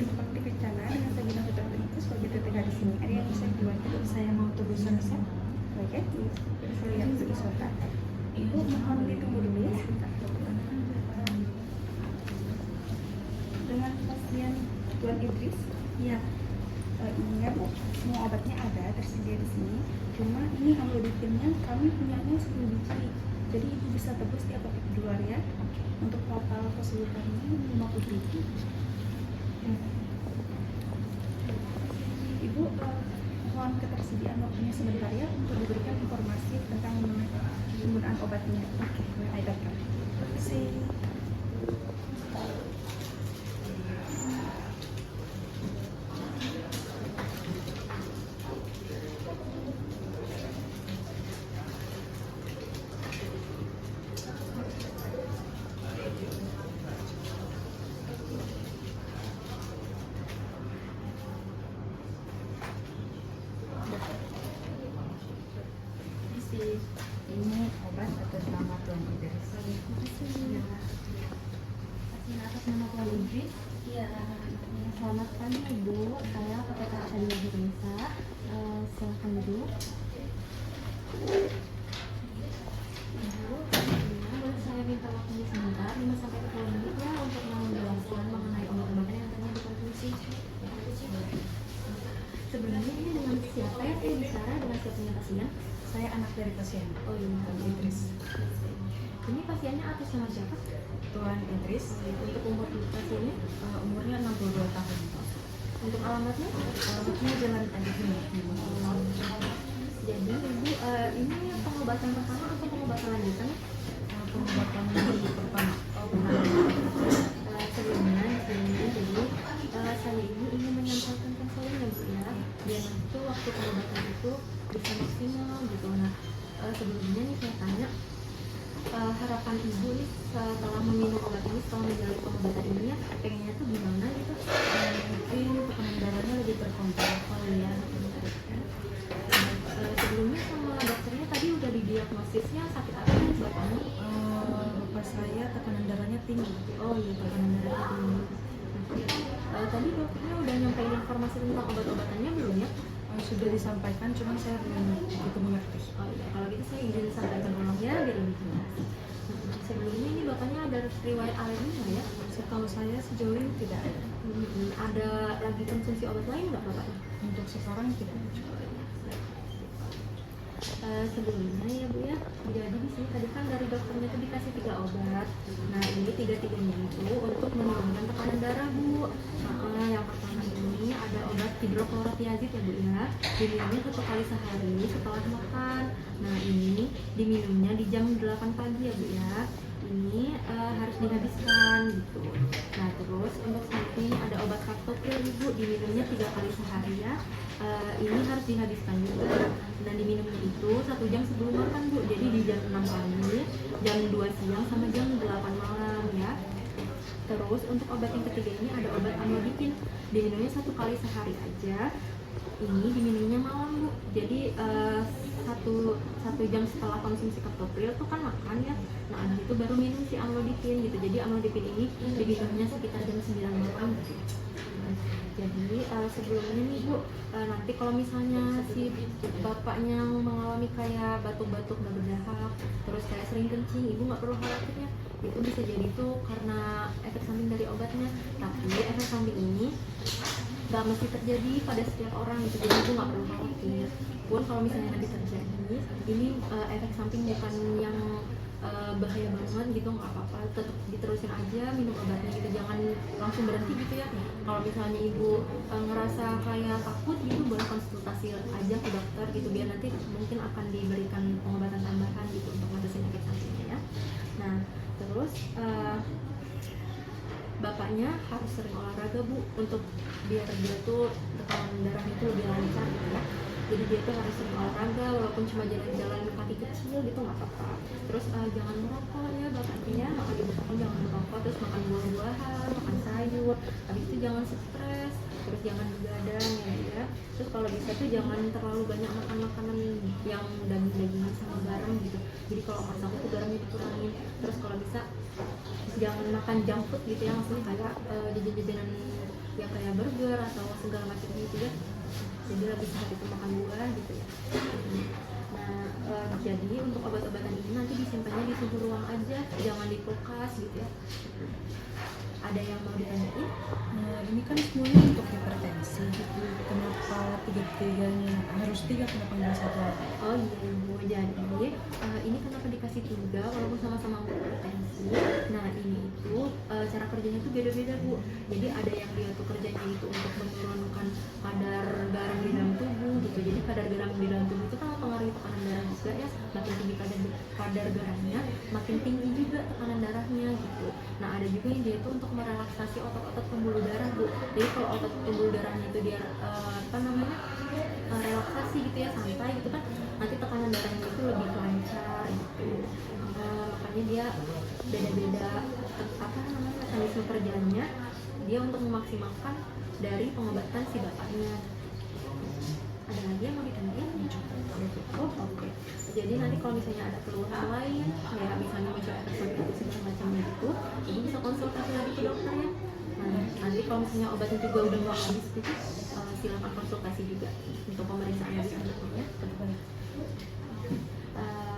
Dimpak di Kencana dengan Sabina Putra itu sebagai TTK di sini. Ada yang bisa dibantu? Saya mau tebusan resep. Oke, saya lihat dulu sebentar. Ibu mohon ditunggu dulu ya sebentar. Dengan pasien Tuan Idris, ya. Ini ya Bu, semua obatnya ada tersedia di sini. Cuma ini amlodipinnya kami punyanya 10 biji. Jadi Ibu bisa tebus di apotek di luar ya. Untuk total keseluruhannya 50 biji. Ibu mohon ketersediaan waktunya sebentar ya untuk diberikan informasi tentang penggunaan obatnya. Oke, baiklah. Terima kasih. Ini obat atas nama Tuan Idris. Atas nama Tuan Idris. Iya. Selamat pagi Ibu. Saya PPK Adia Hirnisa. Silakan duduk. Ibu, boleh saya minta waktunya sebentar 5 sampai 10 menit ya untuk menjelaskan mengenai obat-obatan yang tadi dikonsumsi. Sebenarnya ini dengan siapa ya? Saya bicara dengan siapanya pasien? Saya anak dari pasien. Oh iya, Tuan Idris. Ini pasiennya atas nama siapa? Tuan Idris. Untuk umur pasiennya? Umurnya 62 tahun. Untuk alamatnya? Alamatnya Jalan Adi Hima. Jadi Ibu, ini pengobatan pertama atau pengobatan lanjutan? Pengobatan pertama. Sebelumnya jadi saya ini ingin menyampaikan konseling ya Bu ya, biar nanti waktu pengobatan itu bisa maksimal gitu. Nah sebelumnya nih saya tanya, harapan Ibu nih setelah meminum obat ini, setelah menjalani pengobatan ini ya, pengennya tuh gimana gitu? Mungkin tekanan darahnya lebih terkontrol kali ya. Sebelumnya sama dokternya tadi udah didiagnosisnya sakit apa nih bapaknya? Bapak saya tekanan darahnya tinggi. Oh iya, tekanan darahnya tinggi. Nah, tadi dokternya udah nyampein informasi tentang obat-obatannya belum ya? Sudah disampaikan, cuma saya belum begitu mengerti. Oh iya, kalau gitu saya izin sampaikan ulang ya biar lebih jelas. Sebelumnya ini bapaknya ada riwayat alergi nggak ya? Setahu saya sejauh ini tidak ada. Ada lagi konsumsi obat lain nggak bapaknya? Untuk sekarang tidak ada. Sebelumnya ya Bu ya, jadi di sini tadi kan dari dokternya itu dikasih 3 obat. Nah ini 3-tiganya itu untuk menurunkan tekanan darah Bu. Yang pertama ini ada obat hidroklorotiazid ya Bu ya, diminumnya 1 kali sehari setelah makan. Nah ini diminumnya di jam 8 pagi ya Bu ya. Ini harus dihabiskan gitu. Nah terus untuk samping ada obat kaptopril Ibu, diminumnya 3 kali sehari ya. Ini harus dihabiskan juga. Nah diminumnya itu 1 jam sebelum makan Bu, jadi di jam 6 pagi, jam 2 siang sama jam 8 malam ya. Terus untuk obat yang ketiga ini ada obat amlodipin, diminumnya 1 kali sehari aja. Ini diminumnya malam Bu, jadi satu jam setelah konsumsi kaptopril tuh kan makan ya. Nah abis itu baru minum si amlodipin gitu. Jadi amlodipin ini diminumnya sekitar jam 9 malam gitu. Jadi sebelumnya nih Bu, nanti kalau misalnya si bapaknya mengalami kayak batuk-batuk nggak berdahak, terus kayak sering kencing, Ibu nggak perlu khawatirnya. Itu bisa jadi tuh karena efek samping dari obatnya. Tapi efek samping ini nggak mesti terjadi pada setiap orang gitu, jadi Ibu nggak perlu khawatir. Pun kalau misalnya nanti terjadi, ini efek samping bukan yang bahaya banget gitu, nggak apa-apa, tetap diterusin aja minum obatnya gitu, jangan langsung berhenti gitu ya. Kalau misalnya Ibu ngerasa kayak takut gitu, boleh konsultasi aja ke dokter gitu, biar nanti mungkin akan diberikan pengobatan tambahan gitu untuk ngatasin efek sampingnya ya. Nah terus bapaknya harus sering olahraga Bu, untuk biar dia tuh tekanan darahnya itu lebih lancar gitu ya. Jadi dia tuh harus sering olahraga, walaupun cuma jalan-jalan kaki kecil gitu nggak apa-apa. Terus jangan merokok ya bapaknya, makan di makan jangan merokok, terus makan buah-buahan, makan sayur. Habis itu jangan stres, terus jangan begadang ya. Terus kalau bisa tuh jangan terlalu banyak makan makanan yang daging-dagingan sama garam gitu. Jadi kalau masak itu garamnya dikurangin. Terus kalau bisa jangan makan junk food gitu ya, maksudnya kayak jajan-jajanan yang kayak burger atau segala macam gitu ya. Jadi lebih sehat itu makan buah gitu ya. Nah, jadi untuk obat-obatan ini nanti disimpannya di suhu ruang aja, jangan di kulkas gitu ya. Ada yang mau ditanyain? Nah, ini kan semuanya untuk hipertensi. Kenapa tiga-tiganya harus tiga? Kenapa nggak satu? Oh iya Bu, jadi ini kenapa dikasih 3 walaupun sama-sama untuk hipertensi. Nah ini itu cara kerjanya itu beda-beda Bu. Jadi ada yang dia tuh kerjanya itu untuk menurunkan kadar garam di dalam tubuh gitu. Jadi kadar garam di dalam tubuh itu kan mempengaruhi tekanan darah juga ya. Makin tinggi kadar garamnya, makin tinggi juga tekanan darahnya gitu. Nah ada juga yang dia itu untuk merelaksasi otot-otot pembuluh darah Bu. Jadi kalau otot pembuluh darahnya itu dia relaksasi gitu ya, santai gitu kan, nanti tekanan darahnya itu lebih lancar gitu. Makanya dia beda-beda mekanisme kerjanya dia untuk memaksimalkan dari pengobatan si bapaknya. Ada lagi yang mau ditanyain? Oh oke. Jadi nanti kalau misalnya ada keluhan lain kayak misalnya muncul efek samping itu segala macamnya gitu, ibu bisa konsultasi lagi ke dokter ya. Nah, nanti kalau misalnya obatnya juga udah mau habis gitu, silakan konsultasi juga untuk pemeriksaan lebih lanjutnya ke depan.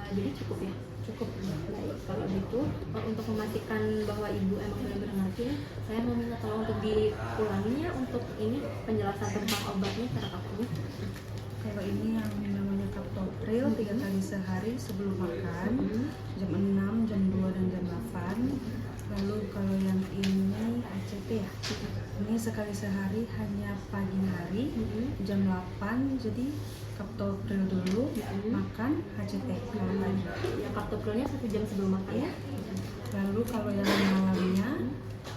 Jadi cukup ya, cukup. Baik, kalau gitu untuk memastikan bahwa ibu emang benar-benar ngerti, saya mau minta tolong untuk diulanginya untuk ini penjelasan tentang obatnya, cara pakainya. Kalau ini yang namanya Captopril 3 kali sehari sebelum makan, jam 6, jam 2, dan jam 8. Lalu kalau yang ini ACT ya, ini sekali sehari hanya pagi hari, jam 8. Jadi Captopril dulu, makan HCT malam lagi. Ya, Captoprilnya 1 jam sebelum makan ya. Lalu kalau yang malamnya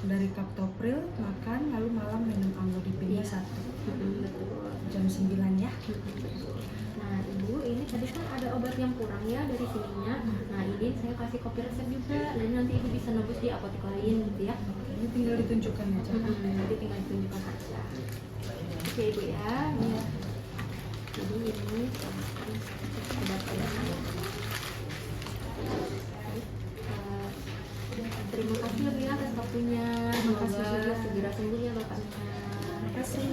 dari Captopril makan, lalu malam minum amlodipinnya 1 jam 9 ya. Nah ibu, ini tadi kan ada obat yang kurang ya dari sininya. Nah ini saya kasih kopi resep juga, dan nanti ibu bisa nebus di apotek lain gitu ya. Ini tinggal ditunjukkan aja. Nanti tinggal ditunjukkan aja. Oke ibu ya. Iya. Jadi ini obat saya. Terima kasih ya Bu ya atas waktunya. Terima kasih Semoga juga. segera sembuh ya bapaknya. Terima kasih.